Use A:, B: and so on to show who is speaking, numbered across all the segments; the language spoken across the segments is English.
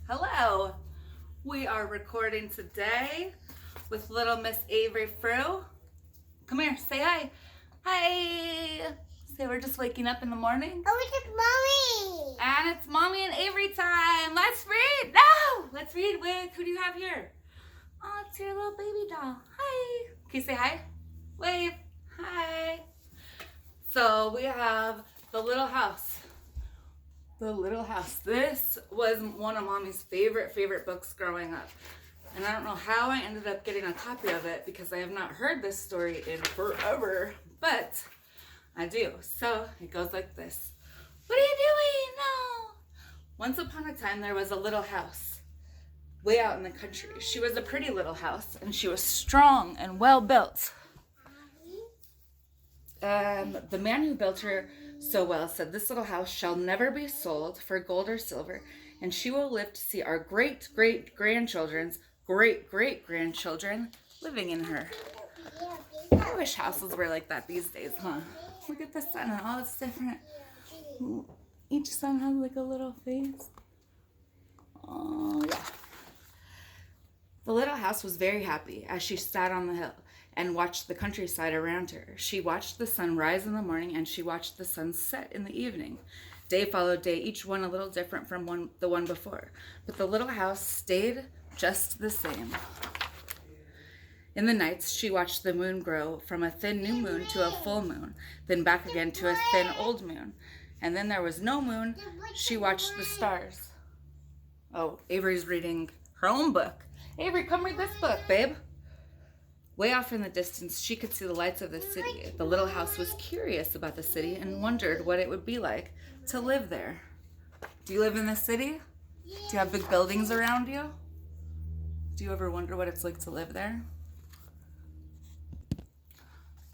A: Hello. We are recording today with little Miss Avery Frew. Come here, say hi. Hi. Say we're just waking up in the morning.
B: Oh, it's Mommy.
A: And it's Mommy and Avery time. Let's read. No! Let's read with, who do you have here? Oh, it's your little baby doll. Hi. Can you say hi? Wave. Hi. So we have The Little House. The Little House. This was one of Mommy's favorite books growing up. And I don't know how I ended up getting a copy of it because I have not heard this story in forever, but I do. So it goes like this. What are you doing? No. Once upon a time there was a little house way out in the country. She was a pretty little house and she was strong and well built. The man who built her so well said, "This little house shall never be sold for gold or silver, and she will live to see our great-great-grandchildren's great-great-grandchildren living in her." I wish houses were like that these days, huh? Look at the sun and all its different... Each sun has like a little face. Oh, yeah. The little house was very happy as she sat on the hill and watched the countryside around her. She watched the sun rise in the morning and she watched the sun set in the evening. Day followed day, each one a little different from the one before. But the little house stayed just the same. In the nights, she watched the moon grow from a thin new moon to a full moon, then back again to a thin old moon. And then there was no moon. She watched the stars. Oh, Avery's reading her own book. Avery, come read this book, babe. Way off in the distance, she could see the lights of the city. The little house was curious about the city and wondered what it would be like to live there. Do you live in the city? Do you have big buildings around you? Do you ever wonder what it's like to live there?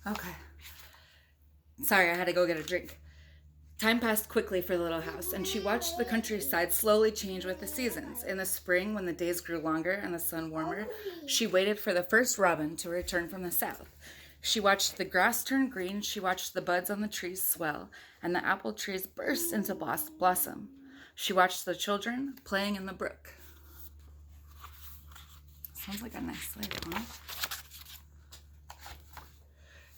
A: Okay. Sorry, I had to go get a drink. Time passed quickly for the little house, and she watched the countryside slowly change with the seasons. In the spring, when the days grew longer and the sun warmer, she waited for the first robin to return from the south. She watched the grass turn green, she watched the buds on the trees swell, and the apple trees burst into blossom. She watched the children playing in the brook. Sounds like a nice life, huh?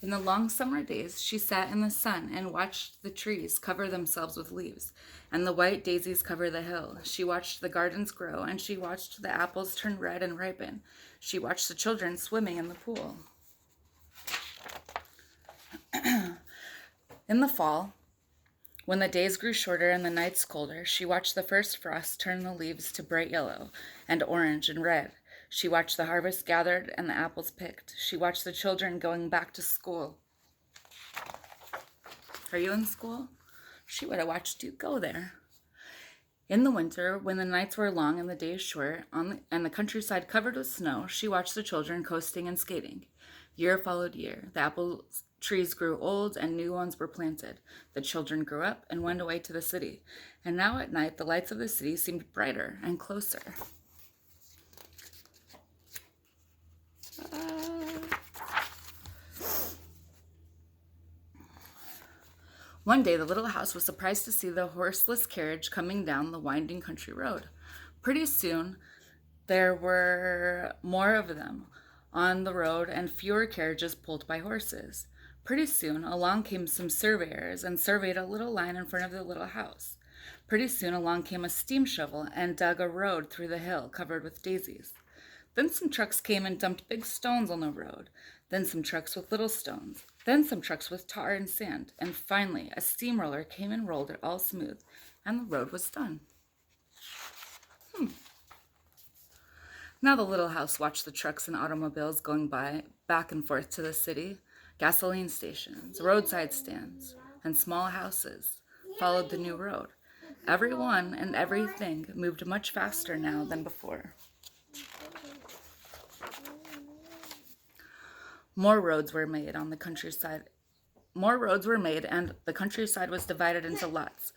A: In the long summer days, she sat in the sun and watched the trees cover themselves with leaves, and the white daisies cover the hill. She watched the gardens grow, and she watched the apples turn red and ripen. She watched the children swimming in the pool. In the fall, when the days grew shorter and the nights colder, she watched the first frost turn the leaves to bright yellow and orange and red. She watched the harvest gathered and the apples picked. She watched the children going back to school. Are you in school? She would have watched you go there. In the winter, when the nights were long and the days short, and the countryside covered with snow, she watched the children coasting and skating. Year followed year. The apple trees grew old and new ones were planted. The children grew up and went away to the city. And now at night, the lights of the city seemed brighter and closer. One day, the little house was surprised to see the horseless carriage coming down the winding country road. Pretty soon, there were more of them on the road and fewer carriages pulled by horses. Pretty soon, along came some surveyors and surveyed a little line in front of the little house. Pretty soon, along came a steam shovel and dug a road through the hill covered with daisies. Then some trucks came and dumped big stones on the road. Then some trucks with little stones. Then some trucks with tar and sand. And finally, a steamroller came and rolled it all smooth, and the road was done. Now the little house watched the trucks and automobiles going by, back and forth to the city. Gasoline stations, roadside stands, and small houses followed the new road. Everyone and everything moved much faster now than before. More roads were made on the countryside. More roads were made, and the countryside was divided into lots.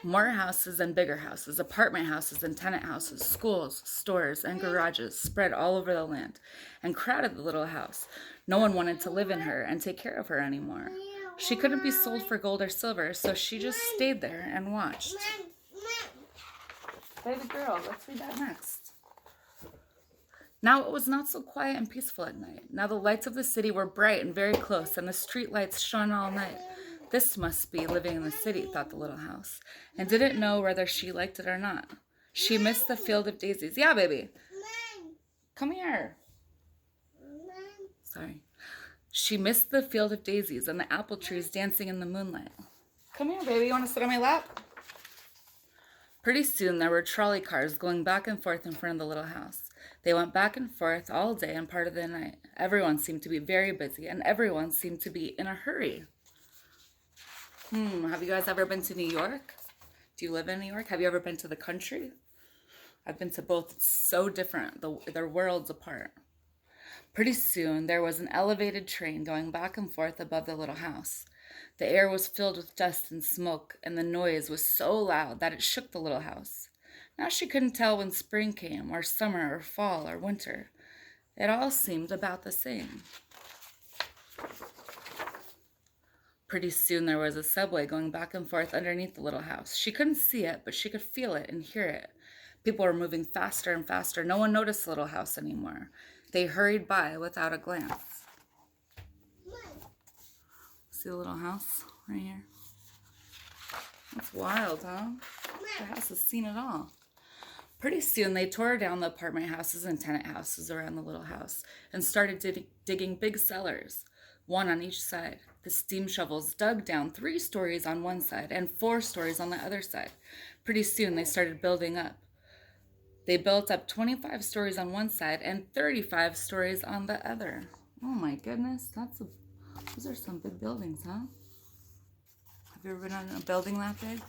A: More houses and bigger houses, apartment houses and tenant houses, schools, stores, and garages spread all over the land and crowded the little house. No one wanted to live in her and take care of her anymore. She couldn't be sold for gold or silver, so she just stayed there and watched. Baby girl, let's read that next. Now it was not so quiet and peaceful at night. Now the lights of the city were bright and very close, and the street lights shone all night. This must be living in the city, thought the little house, and didn't know whether she liked it or not. She missed the field of daisies. Yeah, baby. Come here. Sorry. She missed the field of daisies and the apple trees dancing in the moonlight. Come here, baby. You want to sit on my lap? Pretty soon there were trolley cars going back and forth in front of the little house. They went back and forth all day and part of the night. Everyone seemed to be very busy, and everyone seemed to be in a hurry. Have you guys ever been to New York? Do you live in New York? Have you ever been to the country? I've been to both. It's so different. They're worlds apart. Pretty soon there was an elevated train going back and forth above the little house. The air was filled with dust and smoke, and the noise was so loud that it shook the little house. Now she couldn't tell when spring came, or summer, or fall, or winter. It all seemed about the same. Pretty soon there was a subway going back and forth underneath the little house. She couldn't see it, but she could feel it and hear it. People were moving faster and faster. No one noticed the little house anymore. They hurried by without a glance. See the little house right here? That's wild, huh? The house has seen it all. Pretty soon they tore down the apartment houses and tenant houses around the little house and started digging big cellars, one on each side. The steam shovels dug down 3 stories on one side and 4 stories on the other side. Pretty soon they started building up. They built up 25 stories on one side and 35 stories on the other. Oh my goodness, those are some big buildings, huh? Have you ever been on a building that big?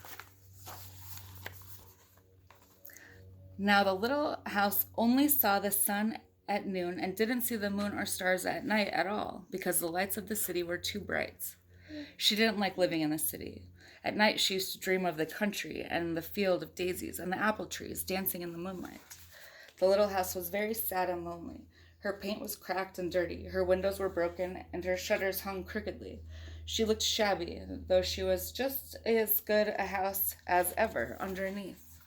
A: Now the little house only saw the sun at noon and didn't see the moon or stars at night at all because the lights of the city were too bright. She didn't like living in the city. At night she used to dream of the country and the field of daisies and the apple trees dancing in the moonlight. The little house was very sad and lonely. Her paint was cracked and dirty, her windows were broken, and her shutters hung crookedly. She looked shabby, though she was just as good a house as ever underneath.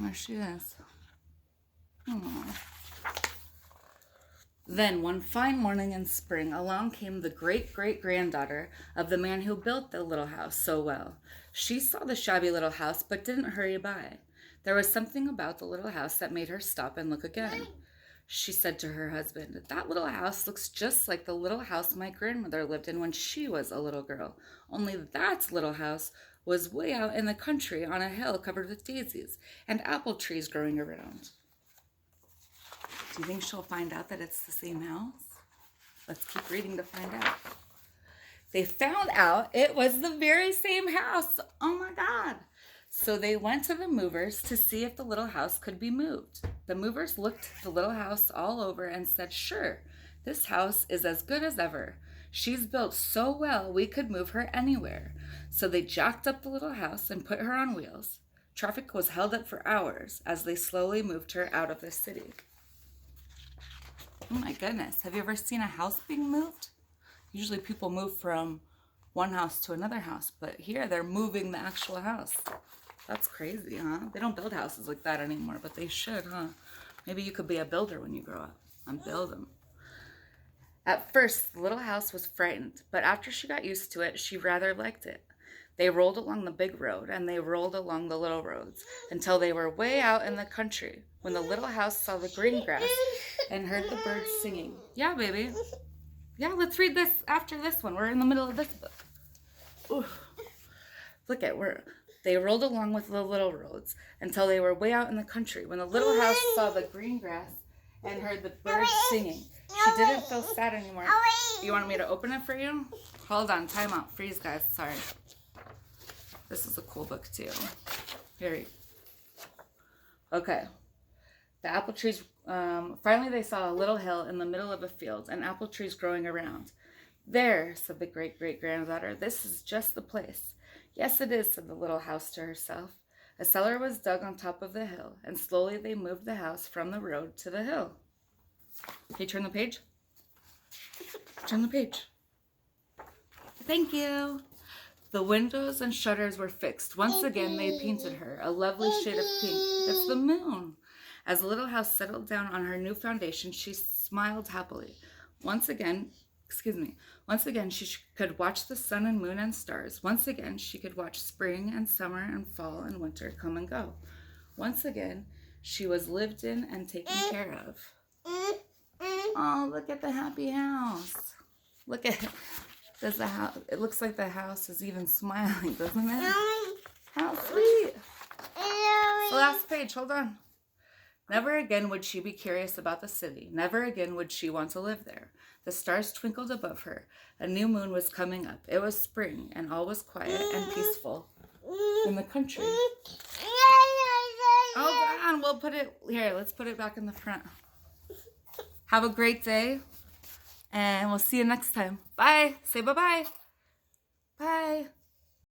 A: There she is. Aww. Then, one fine morning in spring, along came the great-great-granddaughter of the man who built the little house so well. She saw the shabby little house, but didn't hurry by. There was something about the little house that made her stop and look again. She said to her husband, "That little house looks just like the little house my grandmother lived in when she was a little girl. Only that little house was way out in the country on a hill covered with daisies and apple trees growing around." Do you think she'll find out that it's the same house? Let's keep reading to find out. They found out it was the very same house. Oh my God. So they went to the movers to see if the little house could be moved. The movers looked the little house all over and said, "Sure, this house is as good as ever. She's built so well we could move her anywhere." So they jacked up the little house and put her on wheels. Traffic was held up for hours as they slowly moved her out of the city. Oh my goodness, have you ever seen a house being moved? Usually people move from one house to another house, but here they're moving the actual house. That's crazy, huh? They don't build houses like that anymore, but they should, huh? Maybe you could be a builder when you grow up and build them. At first, the little house was frightened, but after she got used to it, she rather liked it. They rolled along the big road, and they rolled along the little roads, until they were way out in the country, when the little house saw the green grass and heard the birds singing. Yeah, baby. Yeah, let's read this after this one. We're in the middle of this book. Ooh. Look at they rolled along with the little roads until they were way out in the country, when the little house saw the green grass and heard the birds singing. She didn't feel sad anymore. You want me to open it for you? Hold on, time out. Freeze, guys. Sorry. This is a cool book, too. Here. Okay. The apple trees, finally they saw a little hill in the middle of a field and apple trees growing around. "There," said the great-great-granddaughter, "this is just the place." "Yes, it is," said the little house to herself. A cellar was dug on top of the hill, and slowly they moved the house from the road to the hill. Okay, turn the page. Turn the page. Thank you. The windows and shutters were fixed. Once again, they painted her a lovely shade of pink. It's the moon. As the little house settled down on her new foundation, she smiled happily. Once again, she could watch the sun and moon and stars. Once again, she could watch spring and summer and fall and winter come and go. Once again, she was lived in and taken care of. Oh, look at the happy house. Look at does the house. It looks like the house is even smiling, doesn't it? How sweet. The last page, hold on. Never again would she be curious about the city. Never again would she want to live there. The stars twinkled above her. A new moon was coming up. It was spring, and all was quiet and peaceful in the country. Hold on, we'll put it here. Let's put it back in the front. Have a great day, and we'll see you next time. Bye. Say bye-bye. Bye.